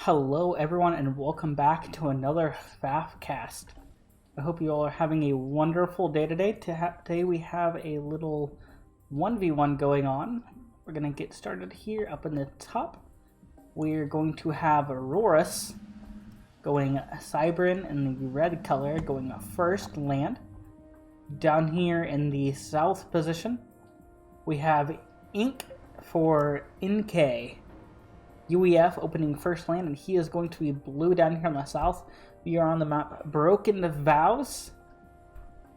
Hello everyone and welcome back to another FAF cast. I hope you all are having a wonderful day today. Today we have a little 1v1 going on. We're going to get started here up in the top. We're going to have Aurorus going Cybrin in the red color going first land. Down here in the south position we have Ink for NK. UEF opening first land, and he is going to be blue down here on the south. We are on the map Broken Vows.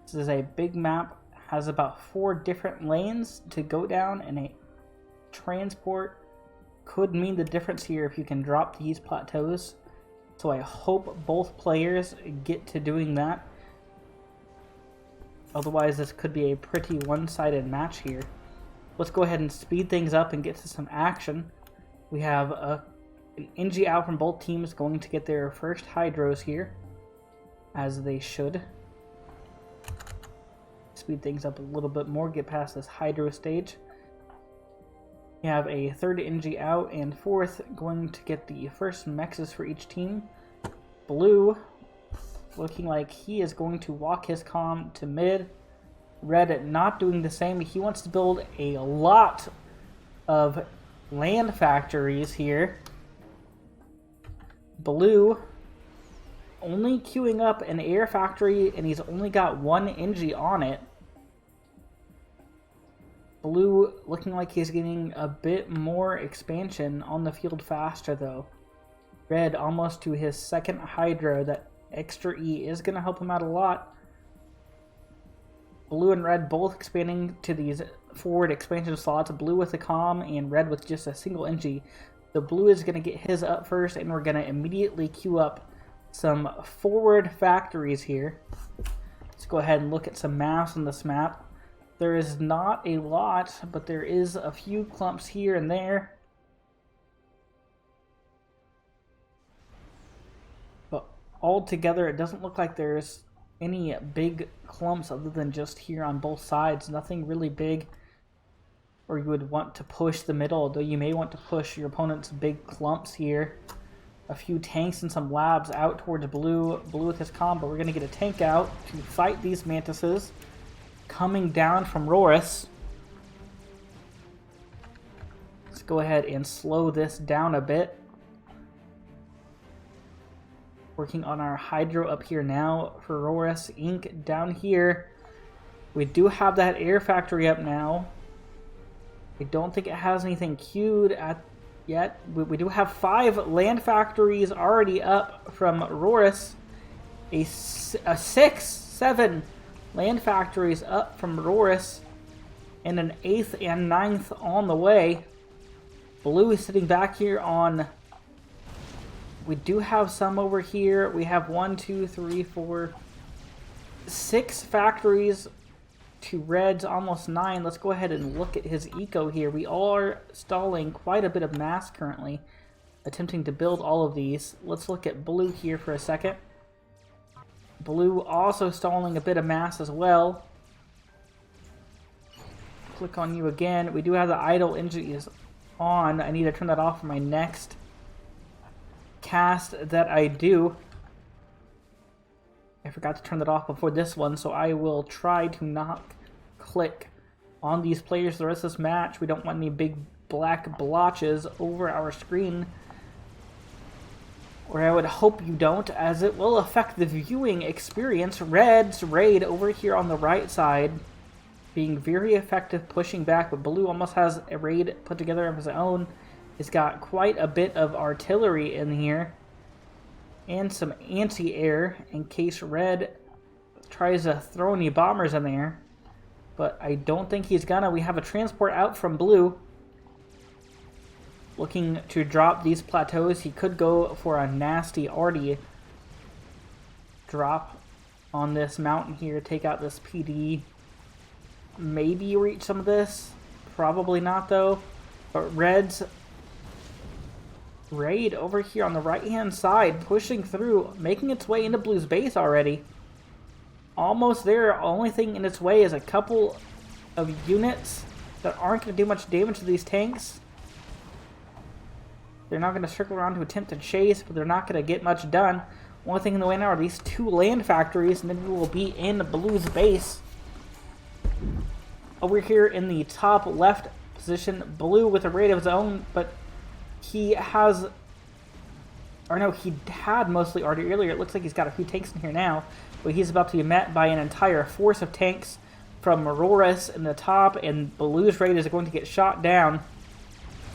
This is a big map, has about 4 different lanes to go down, and a transport could mean the difference here if you can drop these plateaus. So I hope both players get to doing that. Otherwise this could be a pretty one-sided match here. Let's go ahead and speed things up and get to some action. We have an NG out from both teams going to get their first hydros here, as they should. Speed things up a little bit more, get past this hydro stage. We have a third NG out and fourth going to get the first mexes for each team. Blue looking like he is going to walk his comm to mid. Red not doing the same. He wants to build a lot of land factories here. Blue only queuing up an air factory, and he's only got 1 NG on it. Blue looking like he's getting a bit more expansion on the field faster though. Red almost to his second hydro. That extra E is going to help him out a lot. Blue and red both expanding to these forward expansion slots. Blue with a comm and red with just a single NG. The blue is going to get his up first, and we're going to immediately queue up some forward factories here. Let's go ahead and look at some maps on this map. There is not a lot, but there is a few clumps here and there. But altogether, it doesn't look like there's any big clumps other than just here on both sides. Nothing really big, or you would want to push the middle, though you may want to push your opponent's big clumps here. A few tanks and some labs out towards blue. Blue with his comm, but we're going to get a tank out to fight these mantises coming down from Aurorus. Let's go ahead and slow this down a bit. Working on our hydro up here now for Aurorus. Ink down here. We do have that air factory up now. I don't think it has anything queued yet. We do have 5 land factories already up from Aurorus. A 6, 7 land factories up from Aurorus. And an 8th and 9th on the way. Blue is sitting back here on... We do have some over here. We have 1, 2, 3, 4, 6 factories to red's almost 9. Let's go ahead and look at his eco here. We are stalling quite a bit of mass currently, attempting to build all of these. Let's look at blue here for a second. Blue also stalling a bit of mass as well. Click on you again. We do have the idle engine is on. I need to turn that off for my next cast that I do. I forgot to turn that off before this one, so I will try to not click on these players the rest of this match. We don't want any big black blotches over our screen, or I would hope you don't, as it will affect the viewing experience. Red's raid over here on the right side being very effective pushing back, but blue almost has a raid put together of his own. It's got quite a bit of artillery in here and some anti-air in case red tries to throw any bombers in there, but I don't think he's gonna. We have a transport out from blue looking to drop these plateaus. He could go for a nasty arty drop on this mountain here, take out this PD, maybe reach some of this, probably not though. But red's raid over here on the right hand side pushing through, making its way into blue's base already. Almost there. Only thing in its way is a couple of units that aren't going to do much damage to these tanks. They're not going to circle around to attempt to chase, but they're not going to get much done. One thing in the way now are these 2 land factories, and then we will be in Blue's base. Over here in the top left position, Blue with a raid of his own, but he has... Or no, he had mostly arty earlier. It looks like he's got a few tanks in here now, but he's about to be met by an entire force of tanks from Auroras in the top, and Blue's raid is going to get shot down.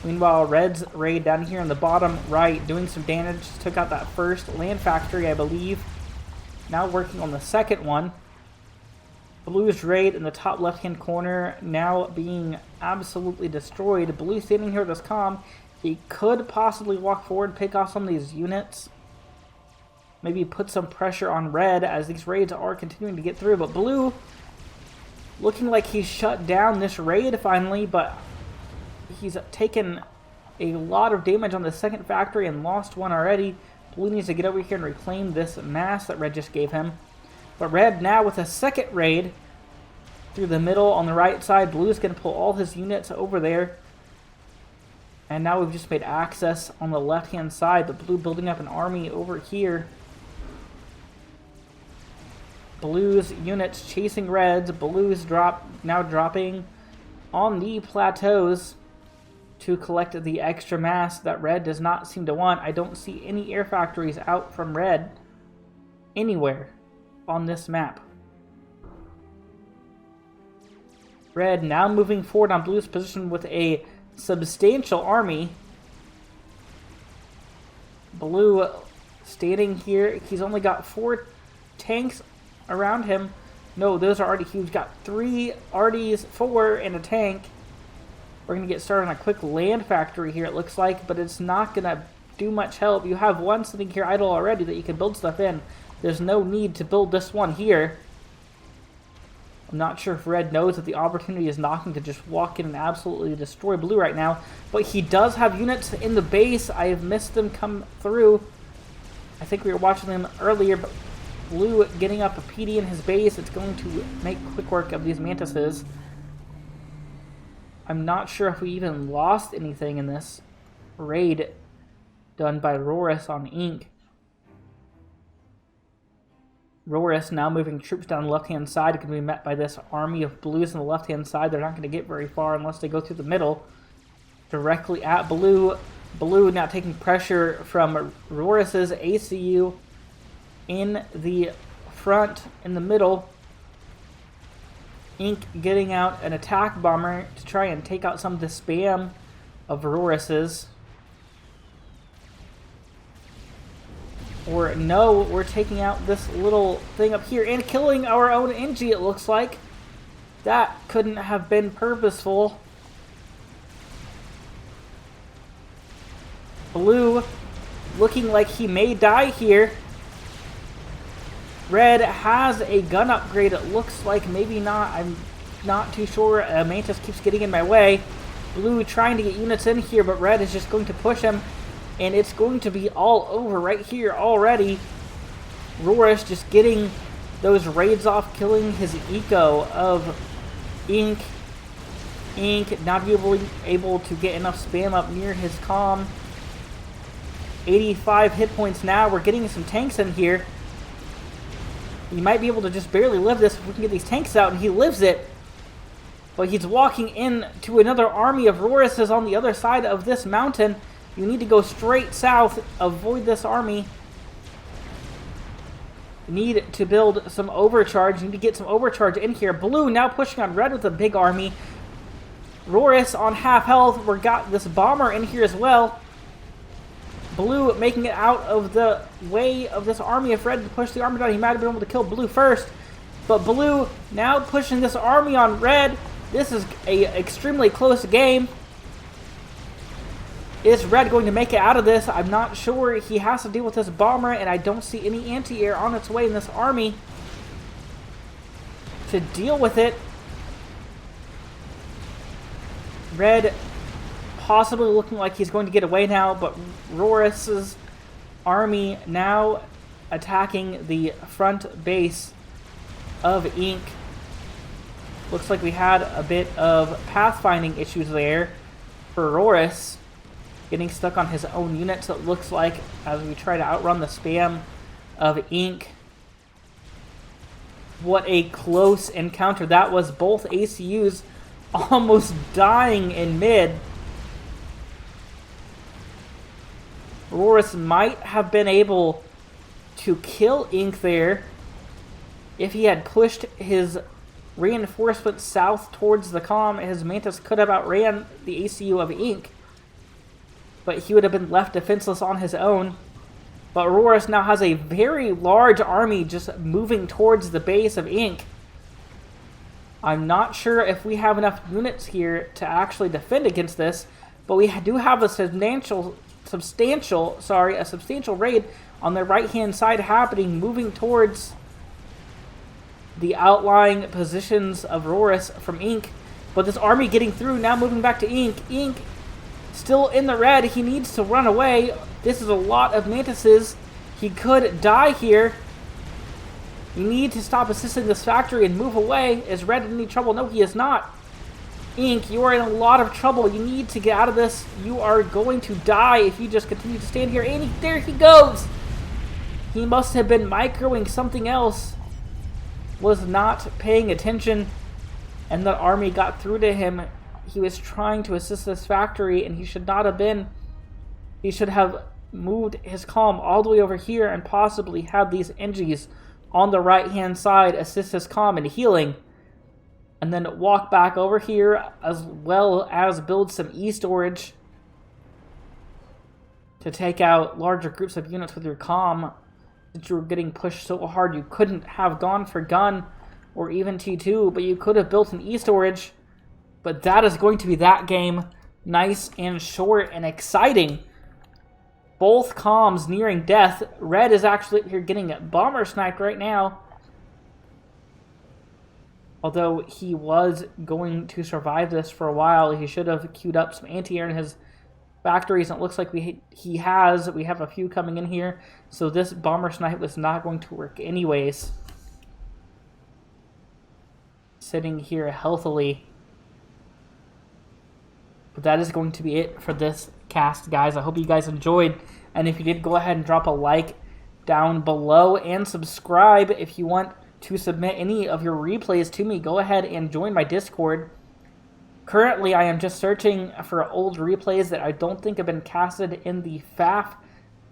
Meanwhile, Red's raid down here in the bottom right doing some damage. Took out that first land factory, I believe. Now working on the second one. Blue's raid in the top left-hand corner now being absolutely destroyed. Blue standing here with his comm. He could possibly walk forward, pick off some of these units. Maybe put some pressure on Red as these raids are continuing to get through. But Blue looking like he shut down this raid finally, but he's taken a lot of damage on the second factory and lost one already. Blue needs to get over here and reclaim this mass that Red just gave him. But Red now with a second raid through the middle on the right side. Blue's going to pull all his units over there. And now we've just made access on the left-hand side. The Blue building up an army over here. Blue's units chasing Red's. Blue's now dropping on the plateaus to collect the extra mass that Red does not seem to want. I don't see any air factories out from Red anywhere on this map. Red now moving forward on Blue's position with a substantial army. Blue standing here. He's only got 4 tanks around him. No, those are already huge. Got 3 arties, 4, and a tank. We're going to get started on a quick land factory here, it looks like, but it's not going to do much help. You have one sitting here idle already that you can build stuff in. There's no need to build this one here. I'm not sure if Red knows that the opportunity is knocking to just walk in and absolutely destroy Blue right now. But he does have units in the base. I have missed them come through. I think we were watching them earlier, but Blue getting up a PD in his base. It's going to make quick work of these Mantises. I'm not sure if we even lost anything in this raid done by Roris on Ink. Roris now moving troops down the left-hand side. Going to be met by this army of Blues on the left-hand side. They're not going to get very far unless they go through the middle. Directly at Blue. Blue now taking pressure from Roris's ACU in the front, in the middle. Ink getting out an attack bomber to try and take out some of the spam of Roris's. Or no, we're taking out this little thing up here and killing our own NG, it looks like. That couldn't have been purposeful. Blue looking like he may die here. Red has a gun upgrade, it looks like. Maybe not, I'm not too sure. Mantis keeps getting in my way. Blue trying to get units in here, but Red is just going to push him. And it's going to be all over right here already. Roris just getting those raids off, killing his eco of Ink. Ink not able to get enough spam up near his comm. 85 hit points now. We're getting some tanks in here. He might be able to just barely live this if we can get these tanks out, and he lives it. But he's walking in to another army of Roris's on the other side of this mountain. You need to go straight south, avoid this army. You need to build some overcharge. You need to get some overcharge in here. Blue now pushing on Red with a big army. Roris on half health. We've got this bomber in here as well. Blue making it out of the way of this army of Red to push the army down. He might have been able to kill Blue first. But Blue now pushing this army on Red. This is an extremely close game. Is Red going to make it out of this? I'm not sure. He has to deal with this bomber, and I don't see any anti-air on its way in this army to deal with it. Red possibly looking like he's going to get away now, but Roris's army now attacking the front base of Ink. Looks like we had a bit of pathfinding issues there for Roris. getting stuck on his own units, it looks like, as we try to outrun the spam of Ink. What a close encounter that was. Both ACUs almost dying in mid. Aurorus might have been able to kill Ink there if he had pushed his reinforcement south towards the comm. His Mantis could have outran the ACU of Ink, but he would have been left defenseless on his own. But Aurorus now has a very large army just moving towards the base of Ink. I'm not sure if we have enough units here to actually defend against this, but we do have a substantial raid on the right-hand side happening, moving towards the outlying positions of Aurorus from Ink. But this army getting through, now moving back to Ink. Ink still in the red. He needs to run away. This is a lot of Mantises. He could die here. You need to stop assisting this factory and move away. Is Red in any trouble? No, he is not. Ink, you are in a lot of trouble. You need to get out of this. You are going to die if you just continue to stand here. And there he goes. He must have been microing something else. Was not paying attention. And the army got through to him. He was trying to assist this factory, and he should not have been. He should have moved his comm all the way over here and possibly had these NGs on the right-hand side assist his comm in healing. And then walk back over here, as well as build some E-storage to take out larger groups of units with your comm. Since you were getting pushed so hard, you couldn't have gone for gun or even T2, but you could have built an E-storage. But that is going to be that game. Nice and short and exciting. Both comms nearing death. Red is actually here getting bomber sniped right now. Although he was going to survive this for a while, he should have queued up some anti-air in his factories. And it looks like he has. We have a few coming in here. So this bomber snipe was not going to work anyways. Sitting here healthily. But that is going to be it for this cast, guys. I hope you guys enjoyed. And if you did, go ahead and drop a like down below. And subscribe if you want to submit any of your replays to me. Go ahead and join my Discord. Currently, I am just searching for old replays that I don't think have been casted in the FAF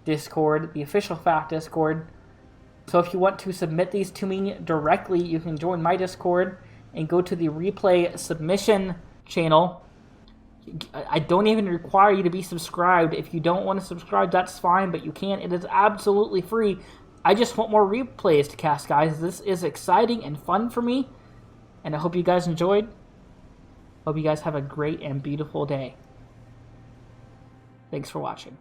Discord, the official FAF Discord. So if you want to submit these to me directly, you can join my Discord and go to the replay submission channel. I don't even require you to be subscribed. If you don't want to subscribe, that's fine, but you can. It is absolutely free. I just want more replays to cast, guys. This is exciting and fun for me, and I hope you guys enjoyed. Hope you guys have a great and beautiful day. Thanks for watching.